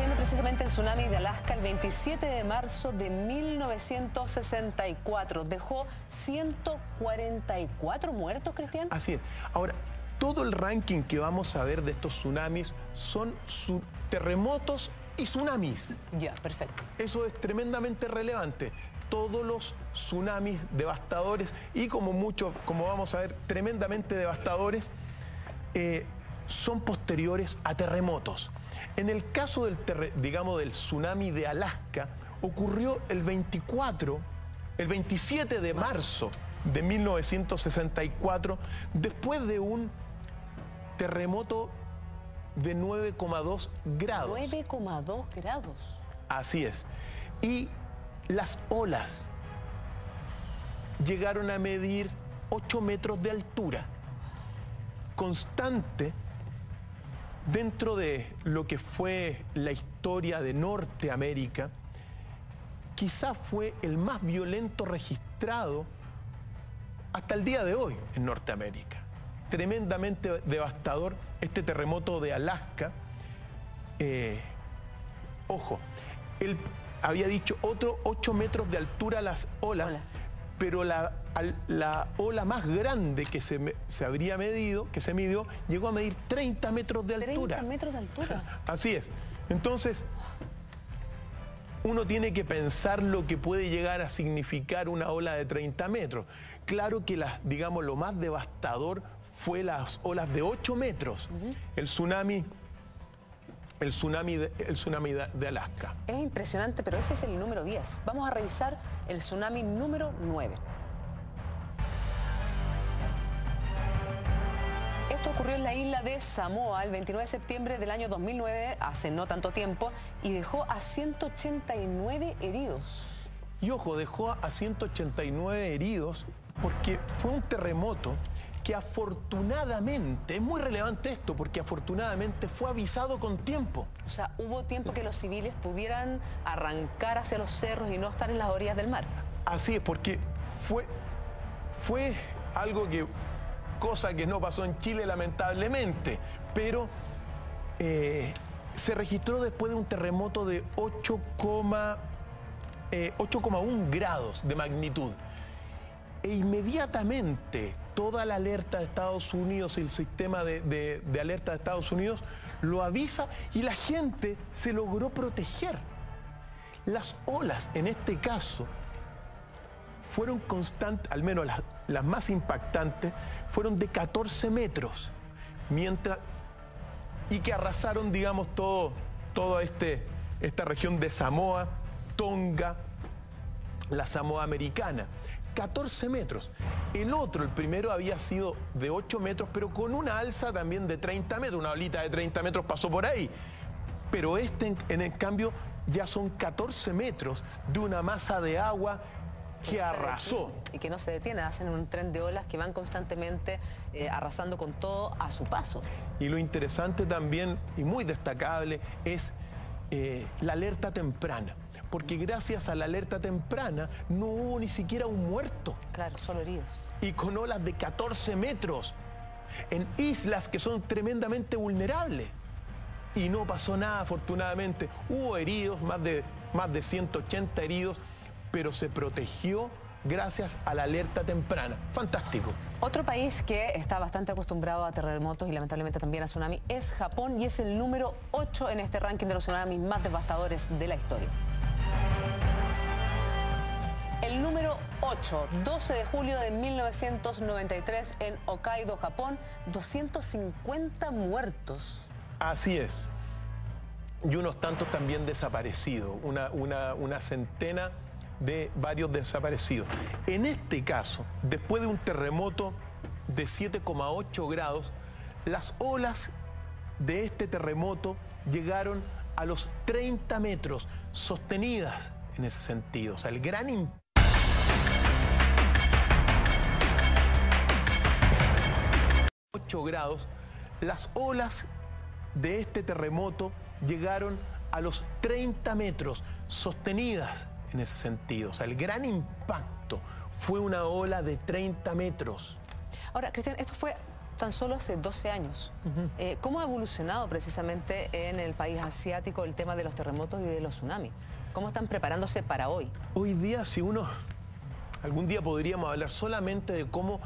viendo precisamente el tsunami de Alaska el 27 de marzo de 1964. Dejó 144 muertos, Cristian. Así es. Ahora, todo el ranking que vamos a ver de estos tsunamis son terremotos y tsunamis. Ya, perfecto. Eso es tremendamente relevante. Todos los tsunamis devastadores y como vamos a ver, tremendamente devastadores, son posteriores a terremotos. En el caso del tsunami de Alaska, ocurrió el 27 de marzo de 1964, después de un terremoto de 9,2 grados. 9,2 grados. Así es. Y las olas llegaron a medir 8 metros de altura, constante dentro de lo que fue la historia de Norteamérica. Quizá fue el más violento registrado hasta el día de hoy en Norteamérica. Tremendamente devastador este terremoto de Alaska. Ojo, él había dicho otro 8 metros de altura las olas, pero la ola más grande que se midió, llegó a medir 30 metros de altura. 30 metros de altura. Así es. Entonces, uno tiene que pensar lo que puede llegar a significar una ola de 30 metros. Claro que lo más devastador fue las olas de 8 metros. El tsunami de Alaska. Es impresionante, pero ese es el número 10. Vamos a revisar el tsunami número 9. Esto ocurrió en la isla de Samoa el 29 de septiembre del año 2009, hace no tanto tiempo, y dejó a 189 heridos. Y ojo, dejó a 189 heridos porque fue un terremoto que afortunadamente, es muy relevante esto, porque afortunadamente fue avisado con tiempo. O sea, hubo tiempo que los civiles pudieran arrancar hacia los cerros y no estar en las orillas del mar. Así es, porque fue algo cosa que no pasó en Chile lamentablemente, pero se registró después de un terremoto de 8,1 grados de magnitud. E inmediatamente toda la alerta de Estados Unidos, el sistema de alerta de Estados Unidos lo avisa y la gente se logró proteger. Las olas en este caso fueron constantes, al menos las más impactantes, fueron de 14 metros, y que arrasaron, toda esta región de Samoa, Tonga, la Samoa americana. 14 metros. El primero había sido de 8 metros, pero con una alza también de 30 metros. Una olita de 30 metros pasó por ahí. Pero en el cambio, ya son 14 metros de una masa de agua que arrasó. Y que no se detiene, hacen un tren de olas que van constantemente arrasando con todo a su paso. Y lo interesante también, y muy destacable, es la alerta temprana. Porque gracias a la alerta temprana no hubo ni siquiera un muerto. Claro, solo heridos. Y con olas de 14 metros, en islas que son tremendamente vulnerables. Y no pasó nada, afortunadamente. Hubo heridos, más de 180 heridos, pero se protegió gracias a la alerta temprana. Fantástico. Otro país que está bastante acostumbrado a terremotos y lamentablemente también a tsunami es Japón, y es el número 8 en este ranking de los tsunamis más devastadores de la historia. El número 8, 12 de julio de 1993 en Hokkaido, Japón, 250 muertos. Así es. Y unos tantos también desaparecidos, una centena de varios desaparecidos. En este caso, después de un terremoto de 7,8 grados, las olas de este terremoto llegaron a los 30 metros, sostenidas en ese sentido. O sea, el gran impacto. 8 grados, las olas de este terremoto llegaron a los 30 metros, sostenidas en ese sentido. O sea, el gran impacto fue una ola de 30 metros. Ahora, Cristian, esto fue tan solo hace 12 años. ¿Cómo ha evolucionado precisamente en el país asiático el tema de los terremotos y de los tsunamis? ¿Cómo están preparándose para hoy? Hoy día, algún día podríamos hablar solamente de cómo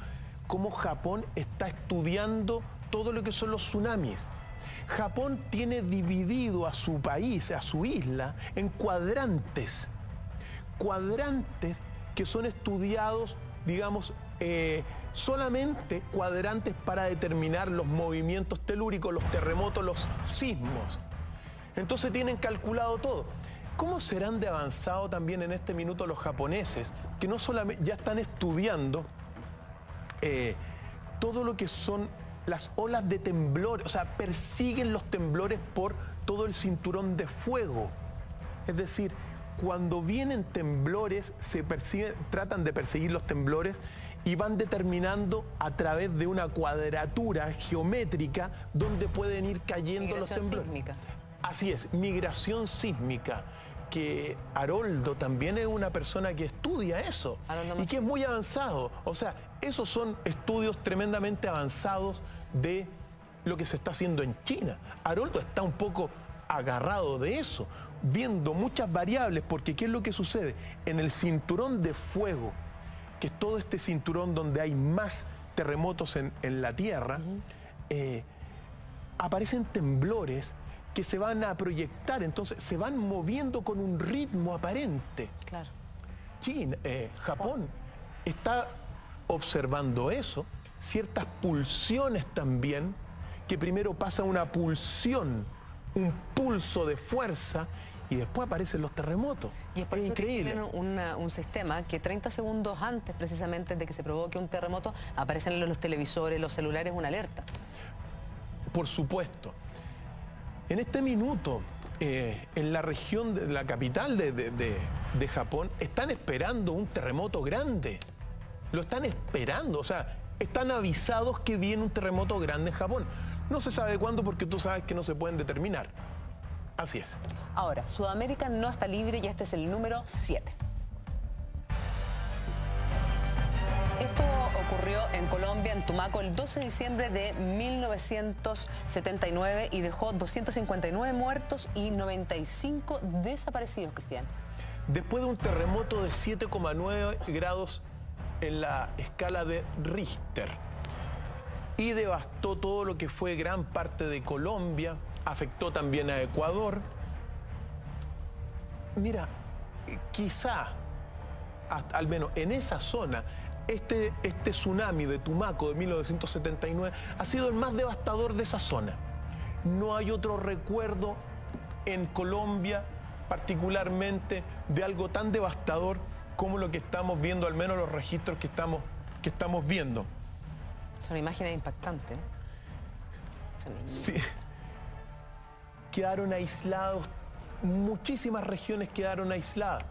Japón está estudiando todo lo que son los tsunamis. Japón tiene dividido a su país, a su isla, en cuadrantes. Cuadrantes que son estudiados, digamos, solamente cuadrantes para determinar los movimientos telúricos, los terremotos, los sismos. Entonces tienen calculado todo. ¿Cómo serán de avanzado también en este minuto los japoneses, que no solamente ya están estudiando todo lo que son las olas de temblores, o sea, persiguen los temblores por todo el cinturón de fuego? Es decir, cuando vienen temblores, tratan de perseguir los temblores y van determinando a través de una cuadratura geométrica dónde pueden ir cayendo los temblores. Sísmica. Así es, migración sísmica, que Haroldo también es una persona que estudia eso y que es muy avanzado. O sea, esos son estudios tremendamente avanzados de lo que se está haciendo en China. Haroldo está un poco agarrado de eso, viendo muchas variables, porque ¿qué es lo que sucede? En el cinturón de fuego, que es todo este cinturón donde hay más terremotos en la Tierra, aparecen temblores que se van a proyectar, entonces se van moviendo con un ritmo aparente. Claro. Japón está observando eso, ciertas pulsiones también, que primero pasa una pulsión, un pulso de fuerza, y después aparecen los terremotos. Y es por eso increíble. Que tienen un sistema que 30 segundos antes precisamente de que se provoque un terremoto, aparecen en los televisores, los celulares, una alerta. Por supuesto. En este minuto, en la región de la capital de Japón, están esperando un terremoto grande. Lo están esperando, o sea, están avisados que viene un terremoto grande en Japón. No se sabe cuándo, porque tú sabes que no se pueden determinar. Así es. Ahora, Sudamérica no está libre y este es el número 7. Esto ocurrió en Colombia, en Tumaco, el 12 de diciembre de 1979 y dejó 259 muertos y 95 desaparecidos, Cristian. Después de un terremoto de 7,9 grados en la escala de Richter y devastó todo lo que fue gran parte de Colombia, afectó también a Ecuador. Mira, quizá, al menos en esa zona, este tsunami de Tumaco de 1979 ha sido el más devastador de esa zona. No hay otro recuerdo en Colombia, particularmente, de algo tan devastador como lo que estamos viendo, al menos los registros que estamos viendo. Son imágenes impactantes. Sí. Quedaron aislados, muchísimas regiones quedaron aisladas.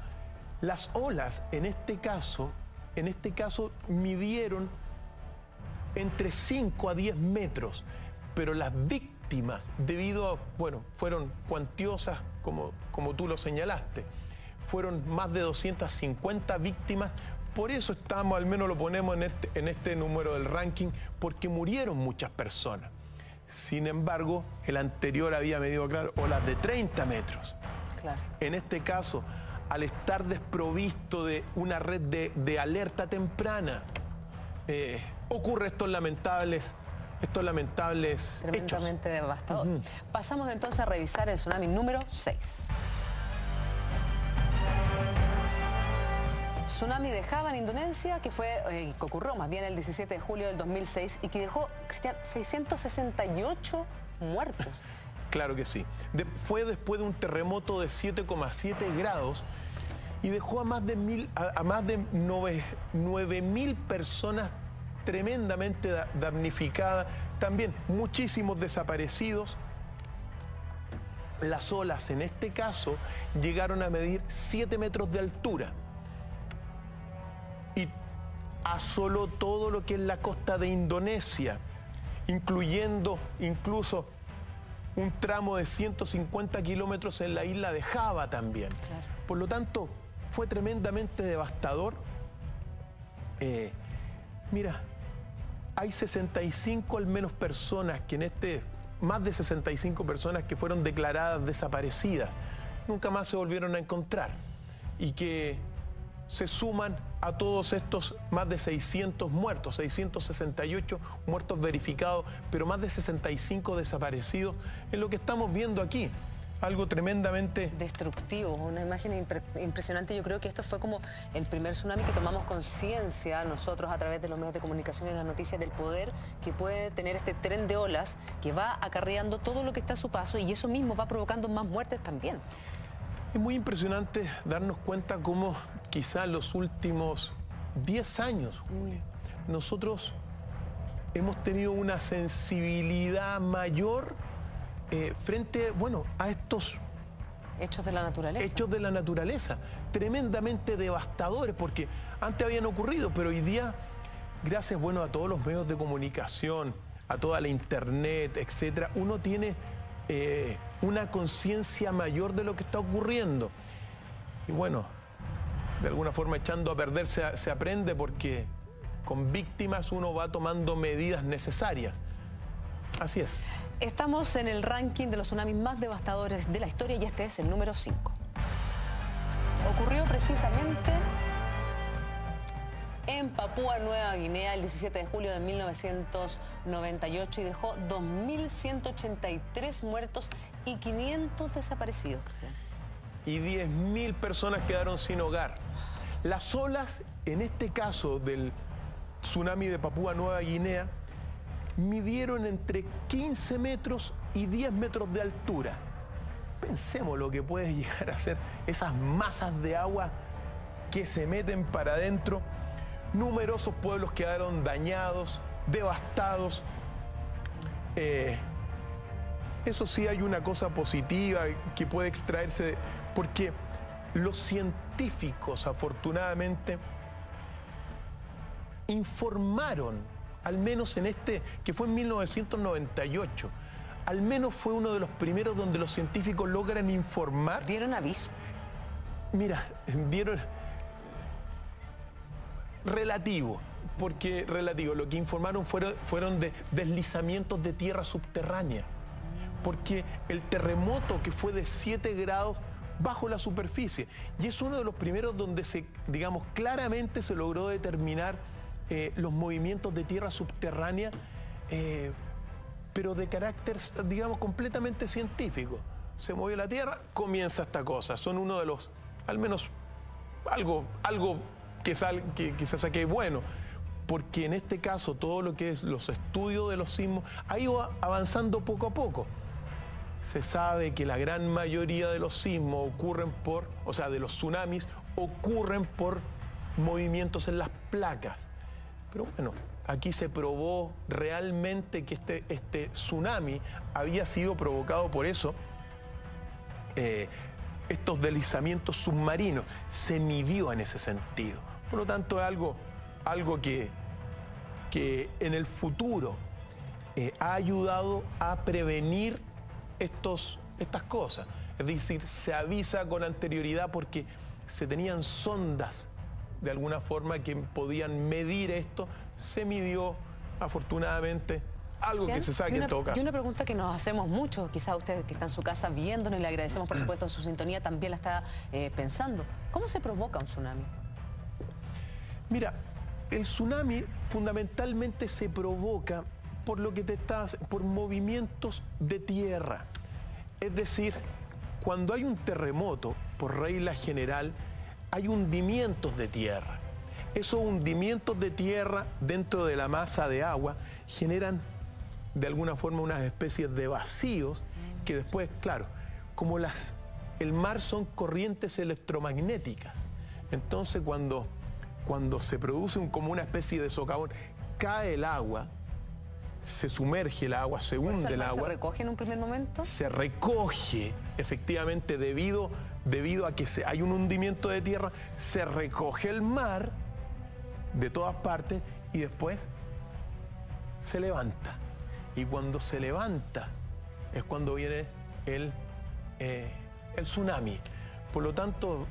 Las olas, en este caso, midieron entre 5 a 10 metros, pero las víctimas, fueron cuantiosas, como tú lo señalaste. Fueron más de 250 víctimas, por eso estamos, al menos lo ponemos en este número del ranking, porque murieron muchas personas. Sin embargo, el anterior había medido, claro, olas de 30 metros. Claro. En este caso, al estar desprovisto de una red de alerta temprana, ocurre estos lamentables tremendamente devastador. Pasamos entonces a revisar el tsunami número 6. Tsunami de Java en Indonesia, que ocurrió más bien el 17 de julio del 2006 y que dejó, Cristian, 668 muertos. Claro que sí. Fue después de un terremoto de 7,7 grados y dejó a más de 9.000 personas tremendamente damnificadas. También muchísimos desaparecidos. Las olas, en este caso, llegaron a medir 7 metros de altura. Y asoló todo lo que es la costa de Indonesia, incluyendo incluso un tramo de 150 kilómetros en la isla de Java también. Claro. Por lo tanto, fue tremendamente devastador. Mira, hay 65 al menos personas más de 65 personas que fueron declaradas desaparecidas, nunca más se volvieron a encontrar, y que se suman a todos estos más de 600 muertos, 668 muertos verificados, pero más de 65 desaparecidos, en lo que estamos viendo aquí. Algo tremendamente destructivo, una imagen impresionante. Yo creo que esto fue como el primer tsunami que tomamos conciencia nosotros a través de los medios de comunicación y las noticias del poder que puede tener este tren de olas que va acarreando todo lo que está a su paso, y eso mismo va provocando más muertes también. Es muy impresionante darnos cuenta cómo quizá en los últimos 10 años, Julia, nosotros hemos tenido una sensibilidad mayor frente, a estos hechos de la naturaleza. Hechos de la naturaleza, tremendamente devastadores, porque antes habían ocurrido, pero hoy día, gracias a todos los medios de comunicación, a toda la internet, etcétera, uno tiene una conciencia mayor de lo que está ocurriendo. Y de alguna forma echando a perder se aprende, porque con víctimas uno va tomando medidas necesarias. Así es. Estamos en el ranking de los tsunamis más devastadores de la historia y este es el número 5. Ocurrió precisamente en Papúa Nueva Guinea el 17 de julio de 1998 y dejó 2.183 muertos y 500 desaparecidos. Y 10.000 personas quedaron sin hogar. Las olas, en este caso del tsunami de Papúa Nueva Guinea, midieron entre 15 metros y 10 metros de altura. Pensemos lo que puede llegar a ser esas masas de agua que se meten para adentro. Numerosos pueblos quedaron dañados, devastados. Eso sí, hay una cosa positiva que puede extraerse, porque los científicos, afortunadamente, informaron, al menos en que fue en 1998, al menos fue uno de los primeros donde los científicos logran informar. ¿Dieron aviso? Mira, dieron relativo, lo que informaron fueron de deslizamientos de tierra subterránea, porque el terremoto que fue de 7 grados bajo la superficie, y es uno de los primeros donde claramente se logró determinar los movimientos de tierra subterránea, pero de carácter, completamente científico. Se movió la tierra, comienza esta cosa. Son uno de los, al menos, algo que se saque bueno, porque en este caso todo lo que es los estudios de los sismos ha ido avanzando poco a poco. Se sabe que la gran mayoría de los sismos de los tsunamis ocurren por movimientos en las placas. Pero aquí se probó realmente que este tsunami había sido provocado por eso, estos deslizamientos submarinos. Se midió en ese sentido. Por lo tanto, es algo que en el futuro ha ayudado a prevenir estas cosas. Es decir, se avisa con anterioridad porque se tenían sondas de alguna forma que podían medir esto. Se midió, afortunadamente, algo que se saque en todo caso. Y una pregunta que nos hacemos mucho, quizás usted que está en su casa viéndonos y le agradecemos por supuesto su sintonía, también la está pensando. ¿Cómo se provoca un tsunami? Mira, el tsunami fundamentalmente se provoca por por movimientos de tierra. Es decir, cuando hay un terremoto, por regla general, hay hundimientos de tierra. Esos hundimientos de tierra dentro de la masa de agua generan de alguna forma unas especies de vacíos que después, claro, como el mar son corrientes electromagnéticas. Entonces cuando se produce como una especie de socavón, cae el agua, se sumerge el agua, se hunde el agua. ¿Se recoge en un primer momento? Se recoge, efectivamente, debido a que hay un hundimiento de tierra, se recoge el mar de todas partes y después se levanta. Y cuando se levanta es cuando viene el tsunami. Por lo tanto,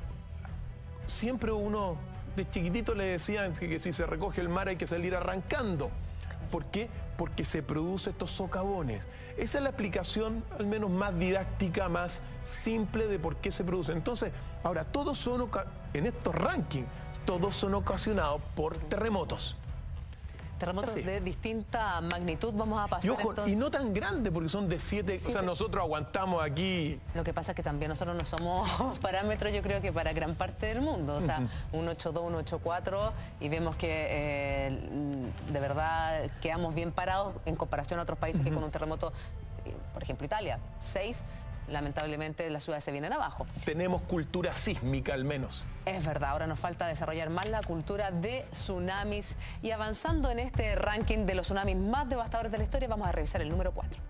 siempre uno de chiquitito le decían que si se recoge el mar hay que salir arrancando. ¿Por qué? Porque se producen estos socavones. Esa es la explicación, al menos más didáctica, más simple de por qué se producen. Entonces, ahora, todos son, en estos rankings, todos son ocasionados por terremotos. Terremotos de distinta magnitud vamos a pasar. Y ojo, entonces, y no tan grandes, porque son de 7, o sea, nosotros aguantamos aquí. Lo que pasa es que también nosotros no somos parámetros, yo creo que para gran parte del mundo. O sea, un 8.2, un 8.4, y vemos que de verdad quedamos bien parados en comparación a otros países que con un terremoto, por ejemplo Italia, 6, lamentablemente las ciudades se vienen abajo. Tenemos cultura sísmica al menos. Es verdad, ahora nos falta desarrollar más la cultura de tsunamis. Y avanzando en este ranking de los tsunamis más devastadores de la historia, vamos a revisar el número 4.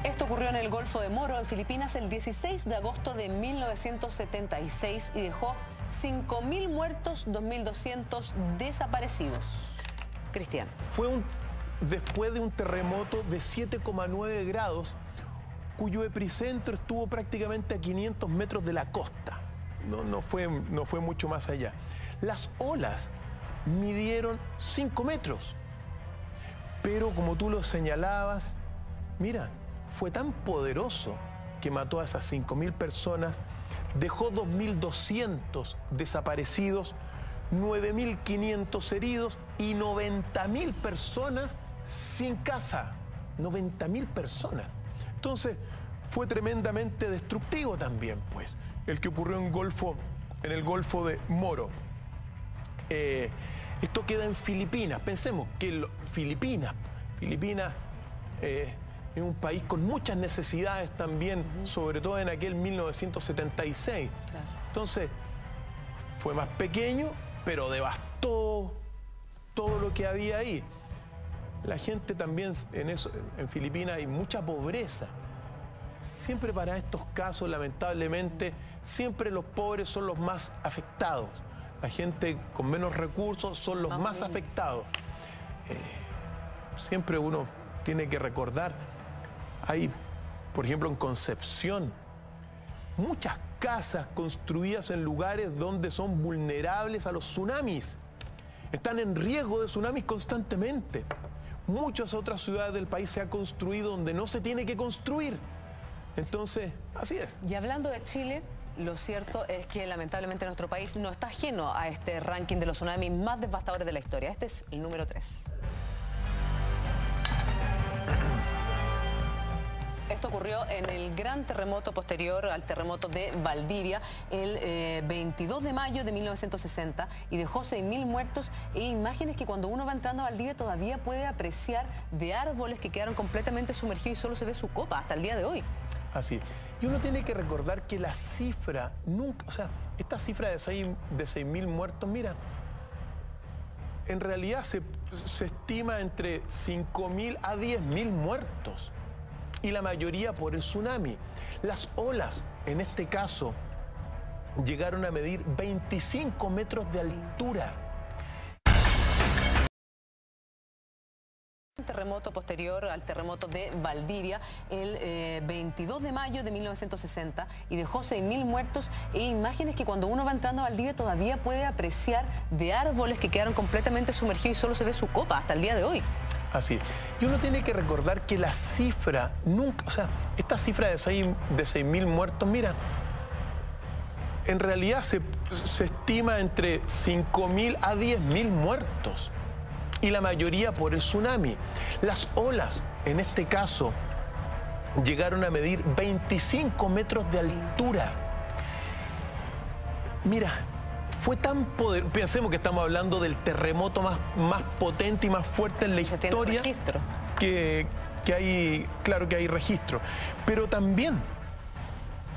Esto ocurrió en el Golfo de Moro, en Filipinas, el 16 de agosto de 1976 y dejó 5.000 muertos, 2.200 desaparecidos. Cristian. Después de un terremoto de 7,9 grados, cuyo epicentro estuvo prácticamente a 500 metros de la costa. No fue mucho más allá. Las olas midieron 5 metros. Pero como tú lo señalabas, mira, fue tan poderoso que mató a esas 5.000 personas, dejó 2.200 desaparecidos, 9.500 heridos y 90.000 personas sin casa. 90.000 personas. Entonces, fue tremendamente destructivo también, pues, el que ocurrió en el Golfo de Moro. Esto queda en Filipinas. Pensemos que Filipinas es un país con muchas necesidades también, sobre todo en aquel 1976. Claro. Entonces, fue más pequeño, pero devastó todo lo que había ahí. La gente también, en Filipinas hay mucha pobreza. Siempre para estos casos, lamentablemente, siempre los pobres son los más afectados. La gente con menos recursos son los más afectados. Siempre uno tiene que recordar, hay, por ejemplo, en Concepción, muchas casas construidas en lugares donde son vulnerables a los tsunamis. Están en riesgo de tsunamis constantemente. Muchas otras ciudades del país se ha construido donde no se tiene que construir. Entonces, así es. Y hablando de Chile, lo cierto es que lamentablemente nuestro país no está ajeno a este ranking de los tsunamis más devastadores de la historia. Este es el número 3. Esto ocurrió en el gran terremoto posterior al terremoto de Valdivia el 22 de mayo de 1960 y dejó 6.000 muertos e imágenes que cuando uno va entrando a Valdivia todavía puede apreciar de árboles que quedaron completamente sumergidos y solo se ve su copa hasta el día de hoy. Así. Y uno tiene que recordar que la cifra nunca, o sea, esta cifra de 6.000 muertos, mira, en realidad se estima entre 5.000 a 10.000 muertos. Y la mayoría por el tsunami. Las olas, en este caso, llegaron a medir 25 metros de altura. Un terremoto posterior al terremoto de Valdivia el 22 de mayo de 1960 y dejó 6.000 muertos e imágenes que cuando uno va entrando a Valdivia todavía puede apreciar de árboles que quedaron completamente sumergidos y solo se ve su copa hasta el día de hoy. Así. Y uno tiene que recordar que la cifra nunca, o sea, esta cifra de 6.000 muertos, mira, en realidad se estima entre 5.000 a 10.000 muertos. Y la mayoría por el tsunami. Las olas, en este caso, llegaron a medir 25 metros de altura. Mira, fue tan poderoso. Pensemos que estamos hablando del terremoto más potente y más fuerte en la historia. Que hay, claro que hay registro. Pero también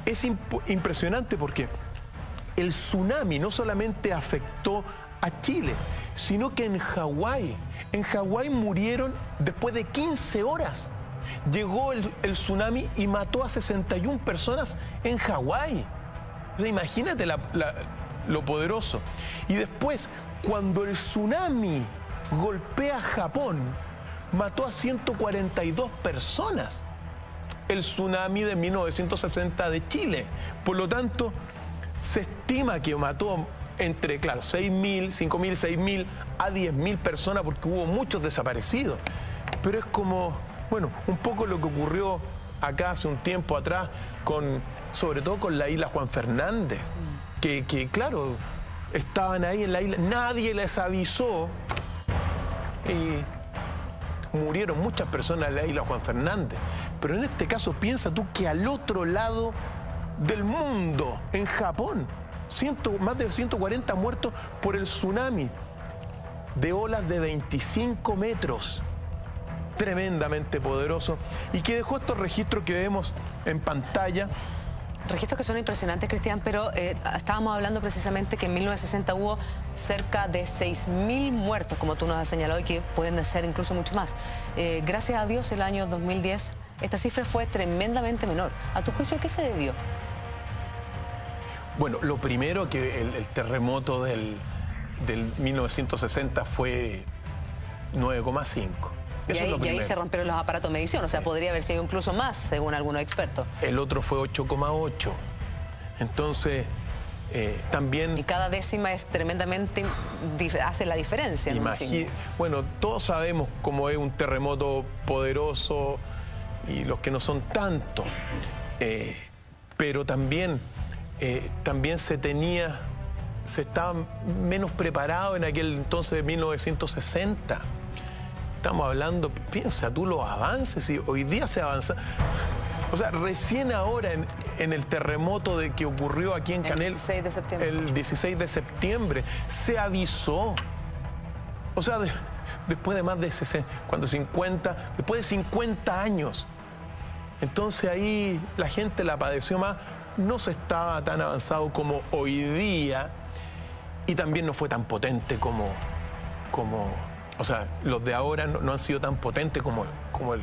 es impresionante porque el tsunami no solamente afectó a Chile, sino que en Hawái murieron después de 15 horas. Llegó el tsunami y mató a 61 personas en Hawái. O sea, imagínate lo poderoso. Y después, cuando el tsunami golpea a Japón, mató a 142 personas. El tsunami de 1960 de Chile. Por lo tanto, se estima que mató entre, claro, 6.000, 5.000, 6.000 a 10.000 personas porque hubo muchos desaparecidos. Pero es como, bueno, un poco lo que ocurrió acá hace un tiempo atrás, sobre todo con la isla Juan Fernández, que claro, estaban ahí en la isla, nadie les avisó y murieron muchas personas en la isla Juan Fernández. Pero en este caso piensa tú que al otro lado del mundo, en Japón, más de 140 muertos por el tsunami de olas de 25 metros, tremendamente poderoso, y que dejó estos registros que vemos en pantalla. Registros que son impresionantes, Cristian, pero estábamos hablando precisamente que en 1960 hubo cerca de 6.000 muertos, como tú nos has señalado, y que pueden ser incluso mucho más. Gracias a Dios, el año 2010, esta cifra fue tremendamente menor. ¿A tu juicio qué se debió? Bueno, lo primero que el terremoto del 1960 fue 9,5. Y ahí se rompieron los aparatos de medición, o sea, podría haber sido incluso más, según algunos expertos. El otro fue 8,8. Entonces, también... Y cada décima es tremendamente... hace la diferencia. Bueno, todos sabemos cómo es un terremoto poderoso y los que no son tanto. Pero también se estaba menos preparado en aquel entonces de 1960. Estamos hablando, piensa tú los avances, y hoy día se avanza. O sea, recién ahora en el terremoto que ocurrió aquí en Canel, el 16 de septiembre, se avisó. O sea, después de más de 50, después de 50 años. Entonces ahí la gente la padeció más, no se estaba tan avanzado como hoy día, y también no fue tan potente como o sea, los de ahora no han sido tan potentes como el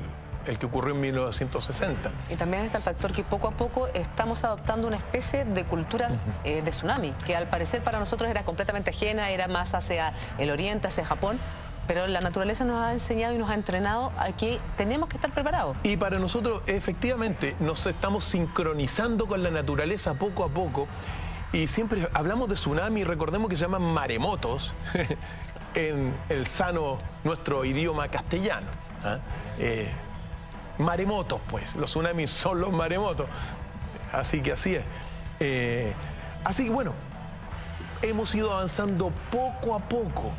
que ocurrió en 1960. Y también está el factor que poco a poco estamos adoptando una especie de cultura de tsunami, que al parecer para nosotros era completamente ajena, era más hacia el oriente, hacia Japón, pero la naturaleza nos ha enseñado y nos ha entrenado a que tenemos que estar preparados. Y para nosotros, efectivamente, nos estamos sincronizando con la naturaleza poco a poco, y siempre hablamos de tsunami y recordemos que se llaman maremotos, en el sano nuestro idioma castellano. Maremotos, pues, los tsunamis son los maremotos. Así que así es. Así que bueno, hemos ido avanzando poco a poco,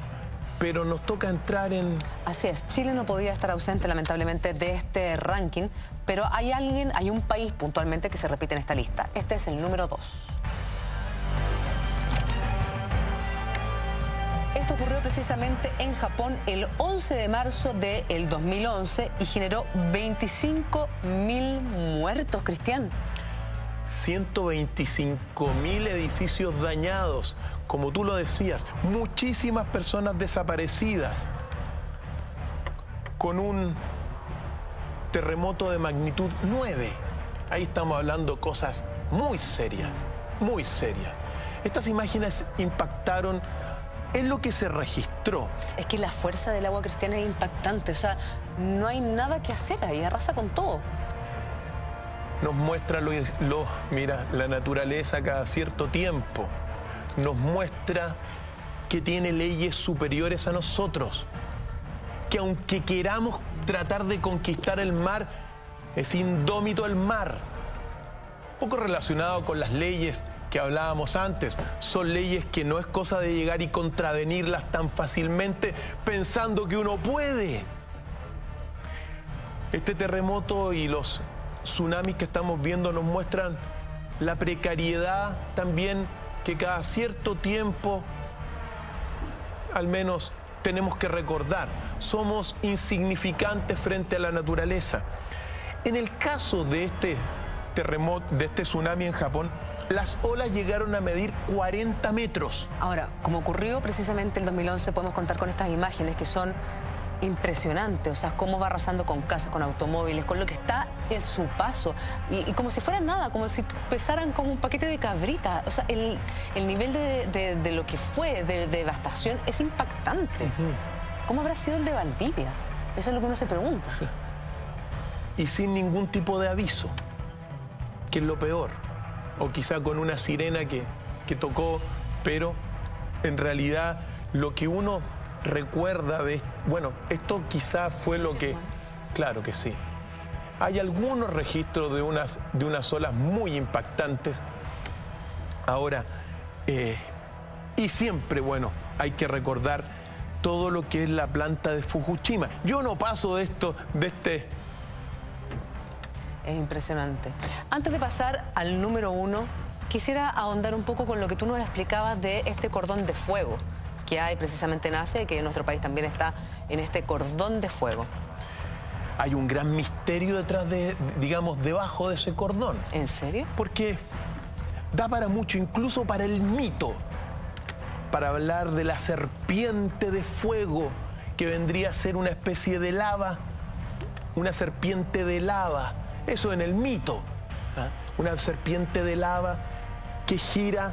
pero nos toca entrar en... Así es, Chile no podía estar ausente lamentablemente de este ranking, pero hay un país puntualmente que se repite en esta lista. Este es el número 2. Esto ocurrió precisamente en Japón el 11 de marzo del 2011 y generó 25.000 muertos, Cristian. 125.000 edificios dañados, como tú lo decías, muchísimas personas desaparecidas, con un terremoto de magnitud 9. Ahí estamos hablando cosas muy serias, muy serias. Estas imágenes impactaron. Es lo que se registró. Es que la fuerza del agua, Cristiana, es impactante. O sea, no hay nada que hacer ahí, arrasa con todo. Nos muestra mira, la naturaleza cada cierto tiempo. Nos muestra que tiene leyes superiores a nosotros. Que aunque queramos tratar de conquistar el mar, es indómito el mar. Un poco relacionado con las leyes que hablábamos antes, son leyes que no es cosa de llegar y contravenirlas tan fácilmente pensando que uno puede. Este terremoto y los tsunamis que estamos viendo nos muestran la precariedad también que cada cierto tiempo, al menos, tenemos que recordar. Somos insignificantes frente a la naturaleza. En el caso de este terremoto, de este tsunami en Japón, las olas llegaron a medir 40 metros. Ahora, como ocurrió precisamente en el 2011, podemos contar con estas imágenes que son impresionantes. O sea, cómo va arrasando con casas, con automóviles, con lo que está en su paso. Y como si fuera nada, como si pesaran como un paquete de cabrita. O sea, el nivel de lo que fue, de devastación, es impactante. ¿Cómo habrá sido el de Valdivia? Eso es lo que uno se pregunta. Y sin ningún tipo de aviso, que es lo peor. O quizá con una sirena que tocó, pero en realidad lo que uno recuerda de... Bueno, esto quizás fue lo que... Claro que sí. Hay algunos registros de unas olas muy impactantes. Ahora, y siempre, bueno, hay que recordar todo lo que es la planta de Fukushima. Yo no paso de esto, Es impresionante. Antes de pasar al número 1, quisiera ahondar un poco con lo que tú nos explicabas de este cordón de fuego que hay precisamente en Asia y que en nuestro país también está en este cordón de fuego. Hay un gran misterio detrás de, digamos, debajo de ese cordón. ¿En serio? Porque da para mucho, incluso para el mito, para hablar de la serpiente de fuego, que vendría a ser una especie de lava, una serpiente de lava, eso en el mito, una serpiente de lava que gira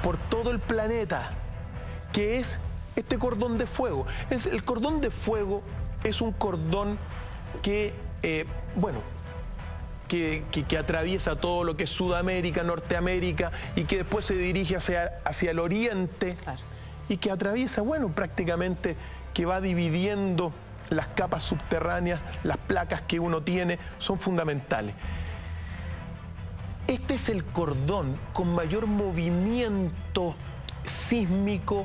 por todo el planeta, que es este cordón de fuego. El cordón de fuego es un cordón que, bueno, que atraviesa todo lo que es Sudamérica, Norteamérica, y que después se dirige hacia el oriente, claro, y que atraviesa, bueno, prácticamente que va dividiendo las capas subterráneas, las placas que uno tiene, son fundamentales. Este es el cordón con mayor movimiento sísmico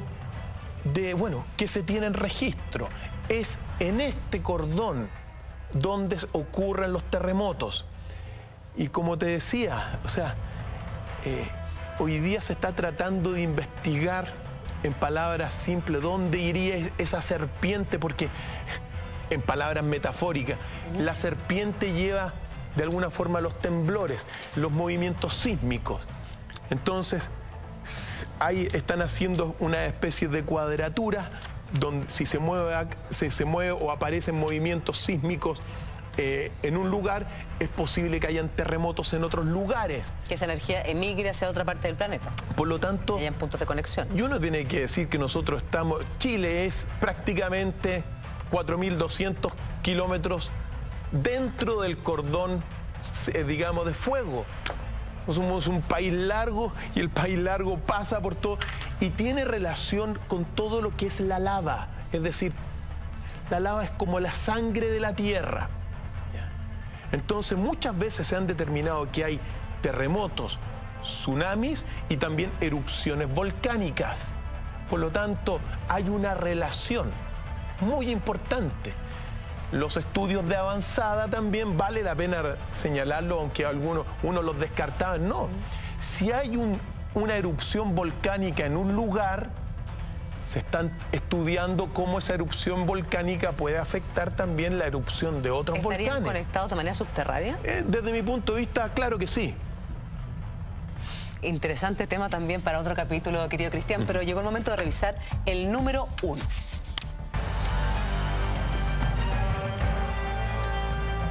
que se tiene en registro. Es en este cordón donde ocurren los terremotos. Y como te decía, o sea, hoy día se está tratando de investigar, en palabras simples, dónde iría esa serpiente, porque, en palabras metafóricas, la serpiente lleva de alguna forma los temblores, los movimientos sísmicos. Entonces, ahí están haciendo una especie de cuadratura donde si se mueve o aparecen movimientos sísmicos en un lugar, es posible que hayan terremotos en otros lugares. Que esa energía emigre hacia otra parte del planeta. Por lo tanto... Hayan puntos de conexión. Y uno tiene que decir que nosotros estamos... Chile es prácticamente 4.200 kilómetros dentro del cordón, digamos, de fuego. Somos un país largo y el país largo pasa por todo y tiene relación con todo lo que es la lava. Es decir, la lava es como la sangre de la tierra. Entonces muchas veces se han determinado que hay terremotos, tsunamis y también erupciones volcánicas. Por lo tanto, hay una relación muy importante. Los estudios de avanzada también vale la pena señalarlo, aunque uno los descartaba. No, si hay una erupción volcánica en un lugar, se están estudiando cómo esa erupción volcánica puede afectar también la erupción de otros volcanes. ¿Estarían conectados de manera subterránea? Desde mi punto de vista, claro que sí. Interesante tema también para otro capítulo, querido Cristian, pero llegó el momento de revisar el número 1.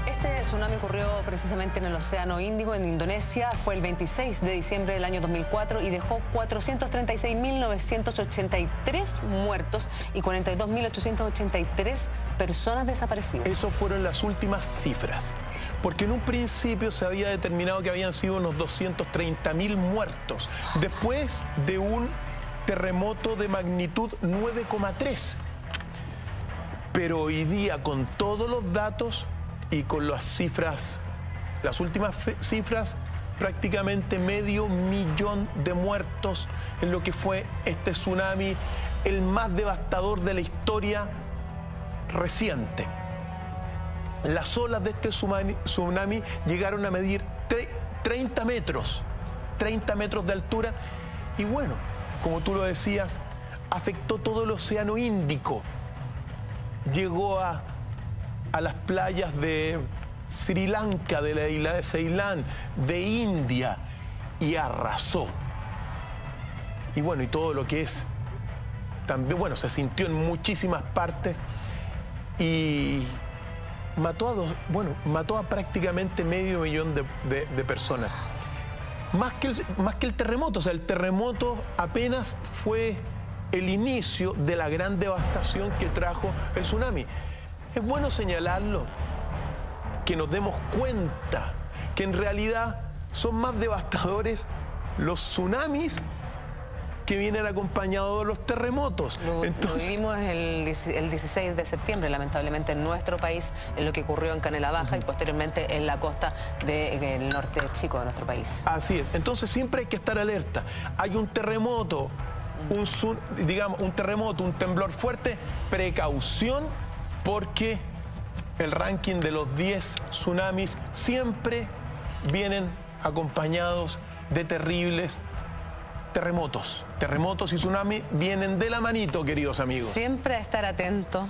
Este tsunami ocurrió precisamente en el Océano Índico, en Indonesia. Fue el 26 de diciembre del año 2004 y dejó 436.983 muertos y 42.883 personas desaparecidas. Esas fueron las últimas cifras, porque en un principio se había determinado que habían sido unos 230.000 muertos, después de un terremoto de magnitud 9,3. Pero hoy día, con todos los datos y con las cifras, las últimas cifras, prácticamente 500.000 de muertos en lo que fue este tsunami, el más devastador de la historia reciente. Las olas de este tsunami llegaron a medir 30 metros de altura y bueno, como tú lo decías, afectó todo el Océano Índico. Llegó a las playas de Sri Lanka, de la isla de Ceilán, de India, y arrasó. Y bueno, y todo lo que es, también, bueno, se sintió en muchísimas partes y mató a prácticamente 500.000 de personas. Más que el terremoto, o sea, el terremoto apenas fue el inicio de la gran devastación que trajo el tsunami. Es bueno señalarlo, que nos demos cuenta que en realidad son más devastadores los tsunamis que vienen acompañados de los terremotos. Lo vivimos el 16 de septiembre, lamentablemente, en nuestro país, en lo que ocurrió en Canela Baja y posteriormente en la costa del norte chico de nuestro país. Así es. Entonces siempre hay que estar alerta. Hay un terremoto, un terremoto, un temblor fuerte, precaución, porque el ranking de los 10 tsunamis siempre vienen acompañados de terribles terremotos. Terremotos y tsunamis vienen de la manito, queridos amigos. Siempre a estar atento.